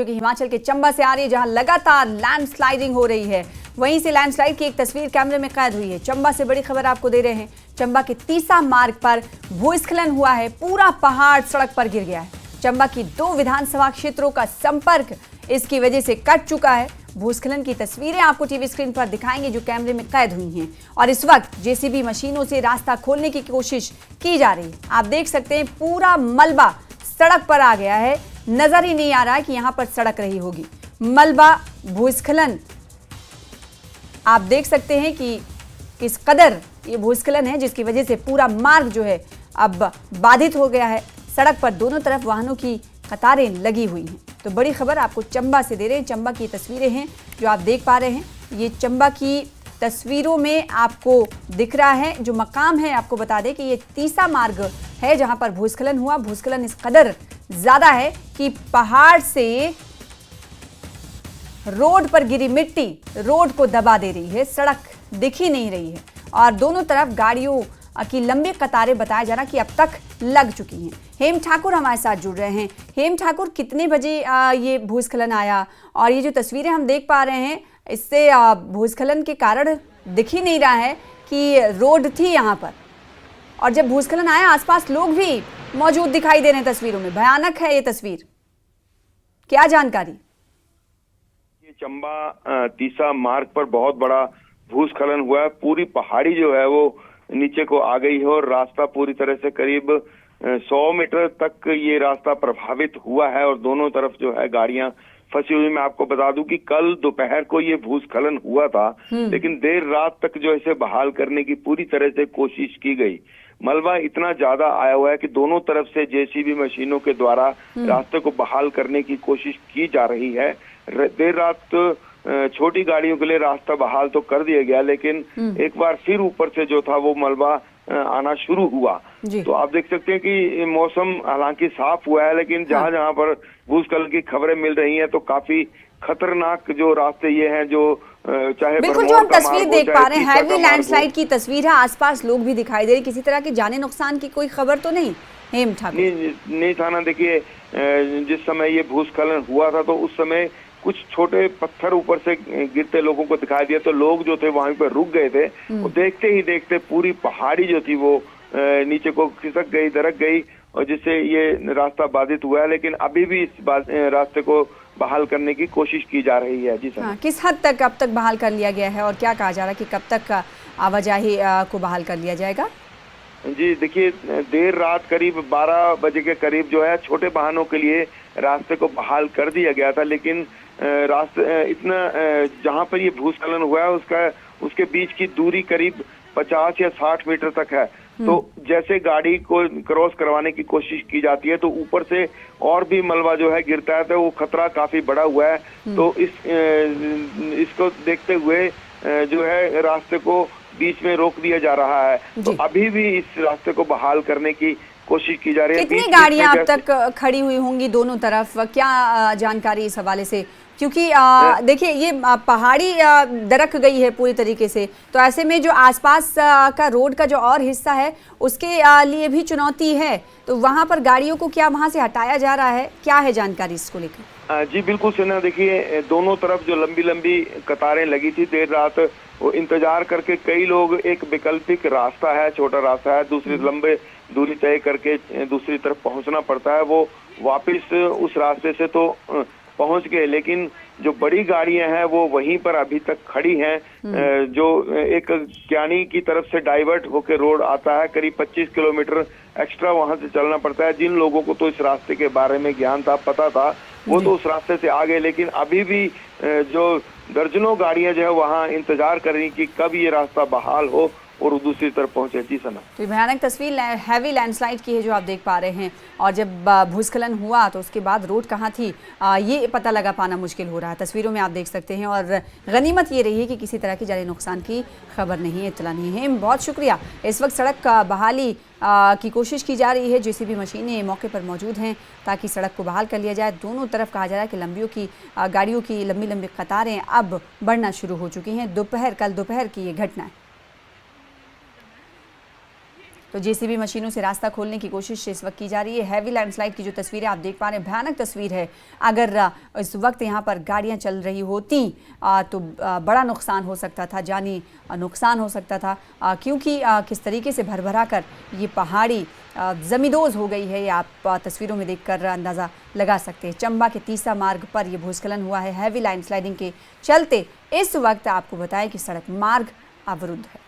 जो कि हिमाचल के चंबा से आ रही है, जहां लगातार लैंडस्लाइडिंग हो रही है। वहीं से लैंडस्लाइड की एक तस्वीर कैमरे में कैद हुई है। चंबा से बड़ी खबर आपको दे रहे हैं। चंबा के तीसा मार्ग पर भूस्खलन हुआ है, पूरा पहाड़ सड़क पर गिर गया है। चंबा की 2 विधानसभा क्षेत्रों का संपर्क इसकी वजह से कट चुका है। भूस्खलन की तस्वीरें आपको टीवी स्क्रीन पर दिखाएंगे जो कैमरे में कैद हुई हैं, और इस वक्त जेसीबी मशीनों से रास्ता खोलने की कोशिश की जा रही है। आप देख सकते हैं पूरा मलबा सड़क पर आ गया है, नजर ही नहीं आ रहा है कि यहां पर सड़क रही होगी। मलबा भूस्खलन आप देख सकते हैं कि किस कदर ये भूस्खलन है, जिसकी वजह से पूरा मार्ग जो है अब बाधित हो गया है। सड़क पर दोनों तरफ वाहनों की कतारें लगी हुई हैं। तो बड़ी खबर आपको चंबा से दे रहे हैं। चंबा की तस्वीरें हैं जो आप देख पा रहे हैं। ये चंबा की तस्वीरों में आपको दिख रहा है जो मकाम है। आपको बता दें कि ये तीसा मार्ग है जहां पर भूस्खलन हुआ। भूस्खलन इस कदर ज्यादा है कि पहाड़ से रोड पर गिरी मिट्टी रोड को दबा दे रही है, सड़क दिख ही नहीं रही है, और दोनों तरफ गाड़ियों की लंबी कतारें बताया जा रहा कि अब तक लग चुकी हैं। हेम ठाकुर हमारे साथ जुड़ रहे हैं। हेम ठाकुर, कितने बजे ये भूस्खलन आया, और ये जो तस्वीरें हम देख पा रहे हैं इससे भूस्खलन के कारण दिख ही नहीं रहा है कि रोड थी यहाँ पर, और जब भूस्खलन आया आसपास लोग भी मौजूद दिखाई दे रहे हैं तस्वीरों में। भयानक है ये तस्वीर, क्या जानकारी? चंबा तीसा मार्ग पर बहुत बड़ा भूस्खलन हुआ है। पूरी पहाड़ी जो है वो नीचे को आ गई है, और रास्ता पूरी तरह से करीब 100 मीटर तक ये रास्ता प्रभावित हुआ है, और दोनों तरफ जो है गाड़ियां फंसी हुई। मैं आपको बता दूं कि कल दोपहर को ये भूस्खलन हुआ था, लेकिन देर रात तक जो इसे बहाल करने की पूरी तरह से कोशिश की गई। मलबा इतना ज्यादा आया हुआ है कि दोनों तरफ से जेसीबी मशीनों के द्वारा रास्ते को बहाल करने की कोशिश की जा रही है। देर रात छोटी गाड़ियों के लिए रास्ता बहाल तो कर दिया गया, लेकिन एक बार फिर ऊपर से जो था वो मलबा आना शुरू हुआ। तो आप देख सकते हैं कि मौसम हालांकि साफ हुआ है, लेकिन जहां जहां पर भूस्खलन की खबरें मिल रही हैं तो काफी खतरनाक जो रास्ते ये हैं, जो चाहे बिल्कुल जो हम तस्वीर देख पा रहे हैं, हैवी लैंडस्लाइड की तस्वीर है। आसपास लोग भी दिखाई दे रहे, किसी तरह के जाने नुकसान की कोई खबर तो नहीं? हेम ठाकुर, नहीं था ना। देखिए, जिस समय ये भूस्खलन हुआ था तो उस समय कुछ छोटे पत्थर ऊपर से गिरते लोगों को दिखाई दिया, तो लोग जो थे वहां पर रुक गए थे। वो देखते ही देखते पूरी पहाड़ी जो थी वो नीचे को खिसक गई, दरक गई, और जिससे ये रास्ता बाधित हुआ है। लेकिन अभी भी इस रास्ते को बहाल करने की कोशिश की जा रही है। जी सर। हाँ, किस हद तक अब तक बहाल कर लिया गया है, और क्या कहा जा रहा है कि कब तक आवाजाही को बहाल कर लिया जाएगा? जी देखिए, देर रात करीब 12 बजे के करीब जो है छोटे वाहनों के लिए रास्ते को बहाल कर दिया गया था, लेकिन रास्ते इतना जहां पर ये भूस्खलन हुआ है उसके बीच की दूरी करीब 50 या 60 मीटर तक है। तो जैसे गाड़ी को क्रॉस करवाने की कोशिश की जाती है तो ऊपर से और भी मलबा जो है गिरता है, तो वो खतरा काफी बड़ा हुआ है। तो इसको देखते हुए जो है रास्ते को बीच में रोक दिया जा रहा है। तो अभी भी इस रास्ते को बहाल करने की कोशिश की जा रही है। कितनी गाड़ियां अब तक खड़ी हुई होंगी दोनों तरफ, क्या जानकारी इस हवाले से? क्योंकि देखिए ये पहाड़ी दरक गई है पूरी तरीके से, तो ऐसे में जो आसपास का रोड का जो और हिस्सा है उसके लिए भी चुनौती है। तो वहां पर गाड़ियों को क्या वहां से हटाया जा रहा है, क्या है जानकारी इसको लेकर? जी बिल्कुल सेना, देखिए दोनों तरफ जो लंबी लंबी कतारें लगी थी देर रात, वो इंतजार करके कई लोग, एक वैकल्पिक रास्ता है, छोटा रास्ता है, दूसरी लंबे दूरी तय करके दूसरी तरफ पहुंचना पड़ता है, वो वापस उस रास्ते से तो पहुंच गए, लेकिन जो बड़ी गाड़ियां हैं वो वहीं पर अभी तक खड़ी हैं। जो एक क्यानी की तरफ से डाइवर्ट होकर रोड आता है, करीब 25 किलोमीटर एक्स्ट्रा वहां से चलना पड़ता है। जिन लोगों को तो इस रास्ते के बारे में ज्ञान था, पता था, वो तो उस रास्ते से आ गए, लेकिन अभी भी जो दर्जनों गाड़ियां जो है वहां इंतजार कर रही कि कब ये रास्ता बहाल हो और दूसरी तरफ पहुंचे। जी सना, तो भयानक तस्वीर हैवी लैंडस्लाइड की है जो आप देख पा रहे हैं, और जब भूस्खलन हुआ तो उसके बाद रोड कहाँ थी ये पता लगा पाना मुश्किल हो रहा है। तस्वीरों में आप देख सकते हैं, और गनीमत ये रही है कि किसी तरह की जानी नुकसान की खबर नहीं है, इत्तला नहीं है। बहुत शुक्रिया। इस वक्त सड़क बहाली की कोशिश की जा रही है, जेसीबी मशीनें मौके पर मौजूद हैं ताकि सड़क को बहाल कर लिया जाए। दोनों तरफ कहा जा रहा है कि गाड़ियों की लंबी लंबी कतारें अब बढ़ना शुरू हो चुकी हैं। कल दोपहर की ये घटना है। तो जेसीबी मशीनों से रास्ता खोलने की कोशिश इस वक्त की जा रही है। हैवी लैंडस्लाइड की जो तस्वीरें आप देख पा रहे हैं, भयानक तस्वीर है। अगर इस वक्त यहाँ पर गाड़ियाँ चल रही होती तो बड़ा नुकसान हो सकता था, जानी नुकसान हो सकता था, क्योंकि किस तरीके से भरभरा कर ये पहाड़ी जमींदोज हो गई है, ये आप तस्वीरों में देखकर अंदाज़ा लगा सकते हैं। चंबा के तीसा मार्ग पर यह भूस्खलन हुआ है। हैवी लैंडस्लाइडिंग के चलते इस वक्त आपको बताएं कि सड़क मार्ग अवरुद्ध है।